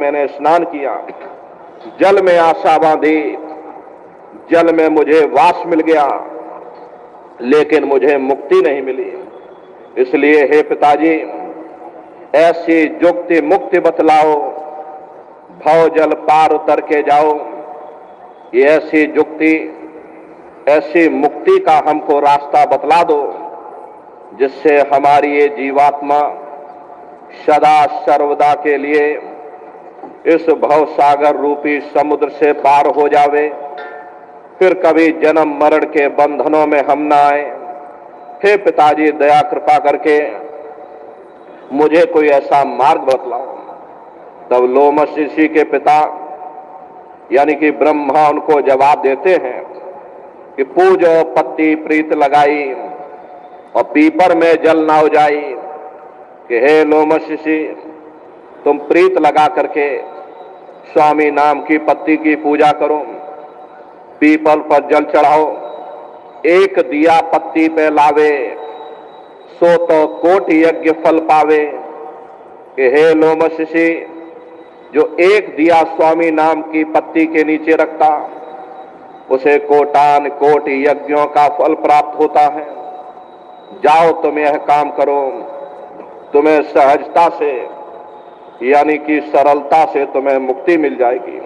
मैंने स्नान किया, जल में आशा बांधी, जल में मुझे वास मिल गया, लेकिन मुझे मुक्ति नहीं मिली। इसलिए हे पिताजी, ऐसी जुक्ति मुक्ति बतलाओ, भव जल पार उतर के जाओ। ये ऐसी जुक्ति, ऐसी मुक्ति का हमको रास्ता बतला दो, जिससे हमारी ये जीवात्मा सदा सर्वदा के लिए इस भव सागर रूपी समुद्र से पार हो जावे, फिर कभी जन्म मरण के बंधनों में हम ना आए। हे पिताजी, दया कृपा करके मुझे कोई ऐसा मार्ग बतलाओ। तब लोमश ऋषि के पिता यानी कि ब्रह्मा उनको जवाब देते हैं कि पूजो पत्ती प्रीत लगाई और पीपर में जल ना हो जाई। कि हे लोमश ऋषि, तुम प्रीत लगा करके स्वामी नाम की पत्ती की पूजा करो, पीपल पर जल चढ़ाओ, एक दिया पत्ती पे लावे, सो तो कोटि यज्ञ फल पावे। कि हे लोमश ऋषि, जो एक दिया स्वामी नाम की पत्ती के नीचे रखता, उसे कोटान कोटि यज्ञों का फल प्राप्त होता है। जाओ तुम यह काम करो, तुम्हें सहजता से यानी कि सरलता से तुम्हें मुक्ति मिल जाएगी।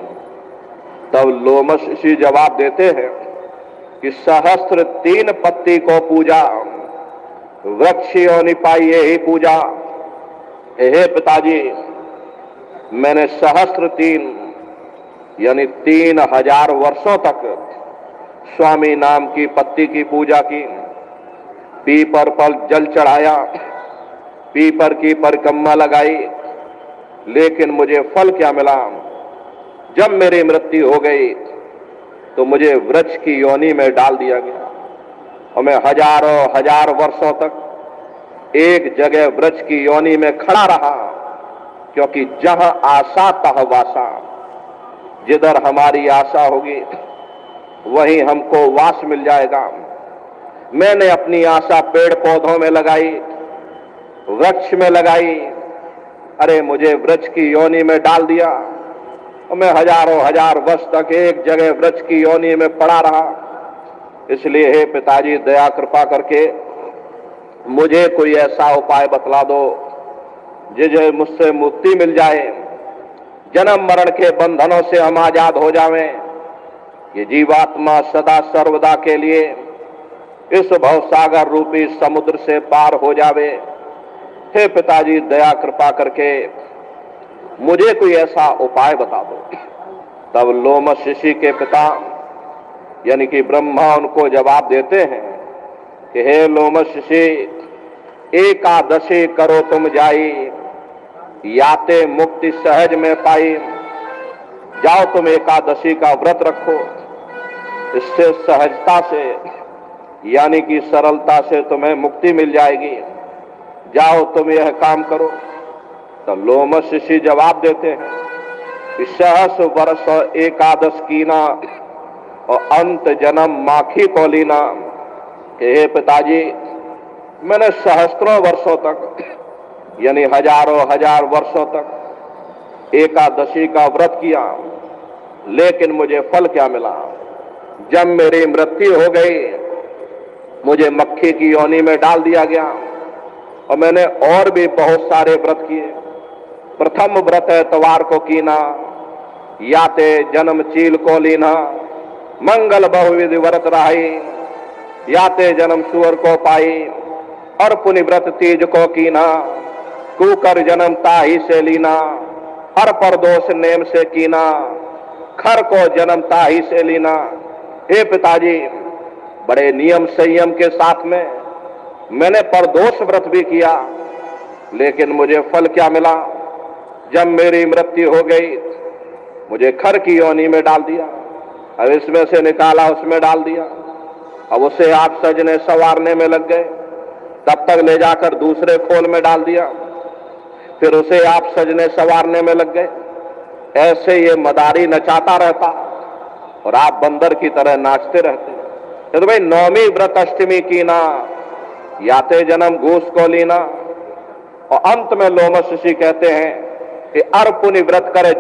तब लोमश ऋषि जवाब देते हैं कि सहस्त्र 3 पत्ती को पूजा, वृक्ष योनि पाई यही पूजा। हे पिताजी, मैंने सहस्त्र 3 यानी 3000 वर्षों तक स्वामी नाम की पत्ती की पूजा की, पीपर पर जल चढ़ाया, पीपर की परिक्रमा लगाई, लेकिन मुझे फल क्या मिला? जब मेरी मृत्यु हो गई तो मुझे वृक्ष की योनि में डाल दिया गया और मैं हजारों हजार वर्षों तक एक जगह वृक्ष की योनि में खड़ा रहा, क्योंकि जहां आशा तह वासा, जिधर हमारी आशा होगी वहीं हमको वास मिल जाएगा। मैंने अपनी आशा पेड़ पौधों में लगाई, वृक्ष में लगाई, अरे मुझे वृक्ष की योनि में डाल दिया और मैं हजारों हजार वर्ष तक एक जगह वृक्ष की योनि में पड़ा रहा। इसलिए हे पिताजी, दया कृपा करके मुझे कोई ऐसा उपाय बतला दो जिसे मुझसे मुक्ति मिल जाए, जन्म मरण के बंधनों से हम आजाद हो जावें, ये जीवात्मा सदा सर्वदा के लिए इस भवसागर रूपी समुद्र से पार हो जावे। हे पिताजी, दया कृपा करके मुझे कोई ऐसा उपाय बता दो। तब लोमश ऋषि के पिता यानी कि ब्रह्मा उनको जवाब देते हैं कि हे लोमश ऋषि, एकादशी करो तुम जाई, याते मुक्ति सहज में पाई। जाओ तुम एकादशी का व्रत रखो, इससे सहजता से यानी कि सरलता से तुम्हें मुक्ति मिल जाएगी। जाओ तुम यह काम करो। तो लोमश ऋषि जवाब देते हैं कि सहस वर्ष एकादश कीना और अंत जन्म माखी को लीना। कि हे पिताजी, मैंने सहस्त्रों वर्षों तक यानी हजारों हजार वर्षों तक एकादशी का व्रत किया, लेकिन मुझे फल क्या मिला? जब मेरी मृत्यु हो गई मुझे मक्खी की योनि में डाल दिया गया और मैंने और भी बहुत सारे व्रत किए। प्रथम व्रत एतवार को कीना, याते जन्म चील को लीना, मंगल बहुविधि व्रत रहाई, याते जन्म सुअर को पाई, और पुनि व्रत तीज को कीना, कुकर जन्म ताही से लीना, हर पर दोष नेम से कीना, खर को जन्म ताही से लीना। हे पिताजी, बड़े नियम संयम के साथ में मैंने परदोष व्रत भी किया, लेकिन मुझे फल क्या मिला? जब मेरी मृत्यु हो गई मुझे खर की योनि में डाल दिया, अब इसमें से निकाला उसमें डाल दिया, अब उसे आप सजने संवारने में लग गए, तब तक ले जाकर दूसरे खोल में डाल दिया, फिर उसे आप सजने संवारने में लग गए। ऐसे ये मदारी नचाता रहता और आप बंदर की तरह नाचते रहते। तो भाई, नौवीं व्रत अष्टमी कीना, याते जन्म घूस को लीना। और अंत में लोमश ऋषि कहते हैं कि अर पुनि व्रत करे